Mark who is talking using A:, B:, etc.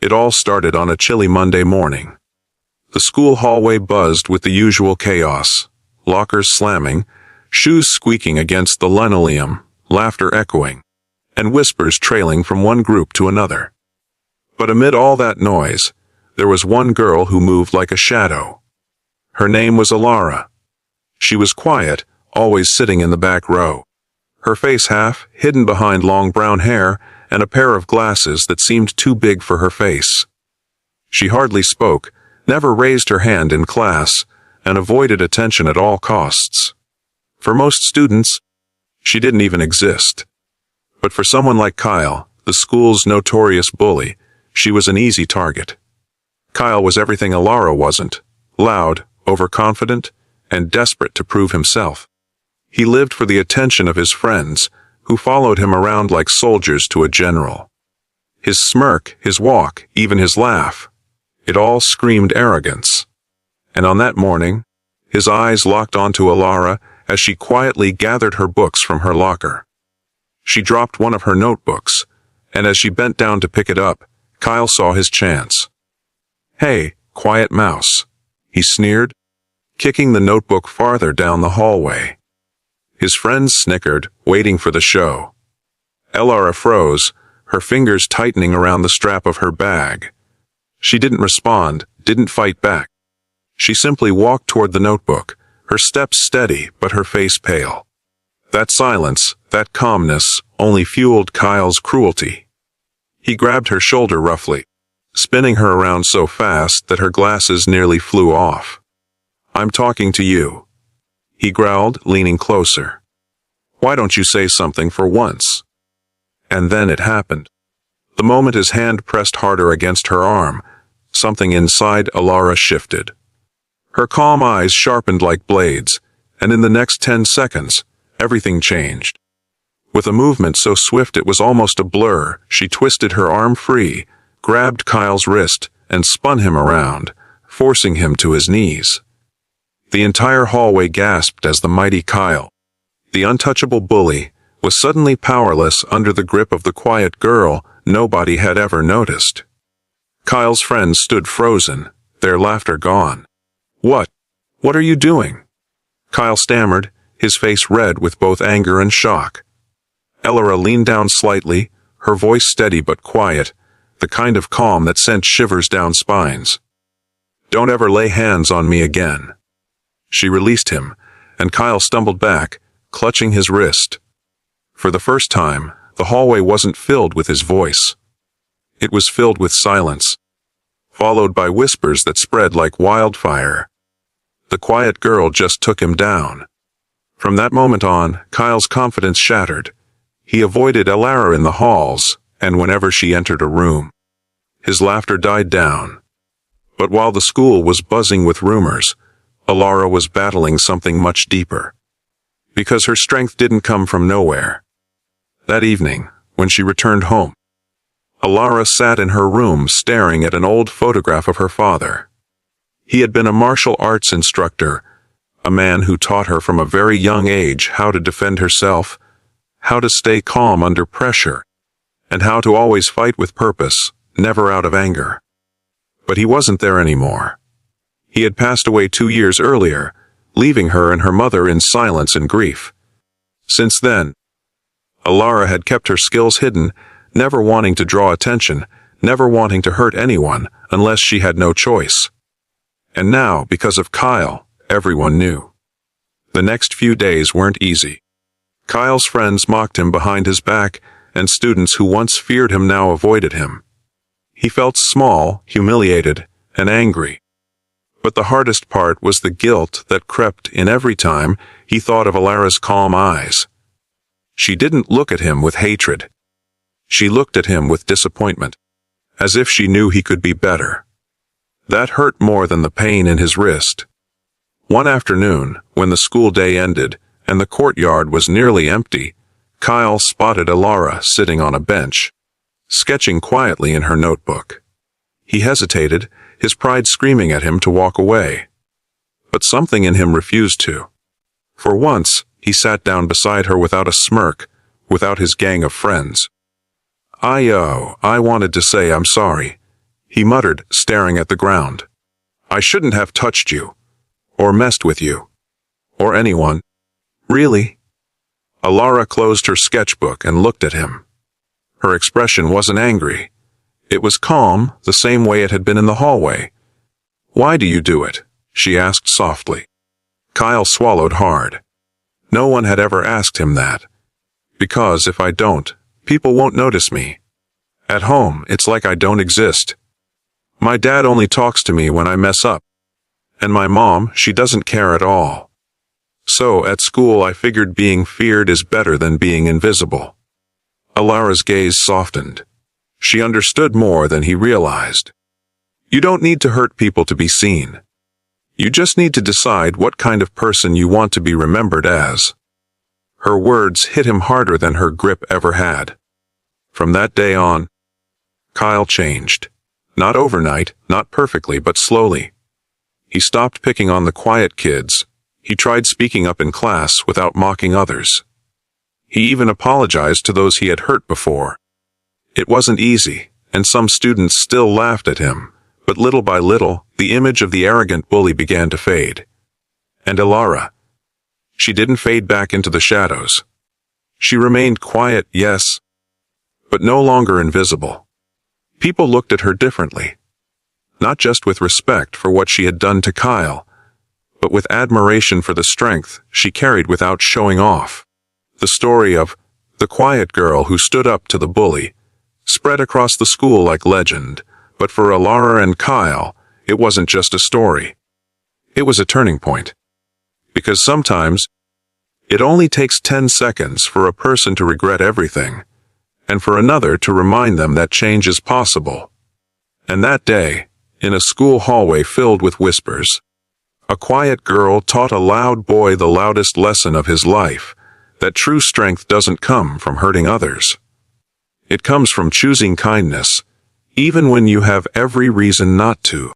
A: It all started on a chilly Monday morning. The school hallway buzzed with the usual chaos, lockers slamming, shoes squeaking against the linoleum, laughter echoing, and whispers trailing from one group to another. But amid all that noise, there was one girl who moved like a shadow. Her name was Alara. She was quiet, always sitting in the back row, her face half hidden behind long brown hair and a pair of glasses that seemed too big for her face. She hardly spoke, never raised her hand in class, and avoided attention at all costs. For most students, she didn't even exist. But for someone like Kyle, the school's notorious bully, she was an easy target. Kyle was everything Alara wasn't: loud, overconfident, and desperate to prove himself. He lived for the attention of his friends, who followed him around like soldiers to a general. His smirk, his walk, even his laugh, it all screamed arrogance. And on that morning, his eyes locked onto Alara as she quietly gathered her books from her locker. She dropped one of her notebooks, and as she bent down to pick it up, Kyle saw his chance. "Hey, quiet mouse," he sneered, kicking the notebook farther down the hallway. His friends snickered, waiting for the show. Alara froze, her fingers tightening around the strap of her bag. She didn't respond, didn't fight back. She simply walked toward the notebook, her steps steady but her face pale. That silence, that calmness, only fueled Kyle's cruelty. He grabbed her shoulder roughly, spinning her around so fast that her glasses nearly flew off. "I'm talking to you," he growled, leaning closer. "Why don't you say something for once?" And then it happened. The moment his hand pressed harder against her arm, something inside Alara shifted. Her calm eyes sharpened like blades, and in the next 10 seconds, everything changed. With a movement so swift it was almost a blur, she twisted her arm free, grabbed Kyle's wrist, and spun him around, forcing him to his knees. The entire hallway gasped as the mighty Kyle, the untouchable bully, was suddenly powerless under the grip of the quiet girl nobody had ever noticed. Kyle's friends stood frozen, their laughter gone. What are you doing?" Kyle stammered, his face red with both anger and shock. Alara leaned down slightly, her voice steady but quiet, the kind of calm that sent shivers down spines. "Don't ever lay hands on me again." She released him, and Kyle stumbled back, clutching his wrist. For the first time, the hallway wasn't filled with his voice. It was filled with silence, followed by whispers that spread like wildfire. The quiet girl just took him down. From that moment on, Kyle's confidence shattered. He avoided Alara in the halls, and whenever she entered a room, his laughter died down. But while the school was buzzing with rumors, Alara was battling something much deeper. Because her strength didn't come from nowhere. That evening, when she returned home, Alara sat in her room staring at an old photograph of her father. He had been a martial arts instructor, a man who taught her from a very young age how to defend herself, how to stay calm under pressure, and how to always fight with purpose, never out of anger. But he wasn't there anymore. He had passed away 2 years earlier, leaving her and her mother in silence and grief. Since then, Alara had kept her skills hidden, never wanting to draw attention, never wanting to hurt anyone unless she had no choice. And now, because of Kyle, everyone knew. The next few days weren't easy. Kyle's friends mocked him behind his back, and students who once feared him now avoided him. He felt small, humiliated, and angry. But the hardest part was the guilt that crept in every time he thought of Alara's calm eyes. She didn't look at him with hatred. She looked at him with disappointment, as if she knew he could be better. That hurt more than the pain in his wrist. One afternoon, when the school day ended and the courtyard was nearly empty, Kyle spotted Alara sitting on a bench, sketching quietly in her notebook. He hesitated, his pride screaming at him to walk away. But something in him refused to. For once, he sat down beside her without a smirk, without his gang of friends. I wanted to say I'm sorry," he muttered, staring at the ground. I shouldn't have touched you. Or messed with you. Or anyone. Really? Alara closed her sketchbook and looked at him. Her expression wasn't angry. It was calm, the same way it had been in the hallway. Why do you do it? She asked softly. Kyle swallowed hard. No one had ever asked him that. Because if I don't, people won't notice me. At home, it's like I don't exist. My dad only talks to me when I mess up. And my mom, she doesn't care at all. So, at school I figured being feared is better than being invisible. Alara's gaze softened. She understood more than he realized. You don't need to hurt people to be seen. You just need to decide what kind of person you want to be remembered as. Her words hit him harder than her grip ever had. From that day on, Kyle changed. Not overnight, not perfectly, but slowly. He stopped picking on the quiet kids. He tried speaking up in class without mocking others. He even apologized to those he had hurt before. It wasn't easy, and some students still laughed at him, but little by little, the image of the arrogant bully began to fade. And Alara, she didn't fade back into the shadows. She remained quiet, yes, but no longer invisible. People looked at her differently. Not just with respect for what she had done to Kyle, but with admiration for the strength she carried without showing off. The story of the quiet girl who stood up to the bully spread across the school like legend, but for Alara and Kyle, it wasn't just a story. It was a turning point. Because sometimes, it only takes 10 seconds for a person to regret everything, and for another to remind them that change is possible. And that day, in a school hallway filled with whispers, a quiet girl taught a loud boy the loudest lesson of his life, that true strength doesn't come from hurting others. It comes from choosing kindness, even when you have every reason not to.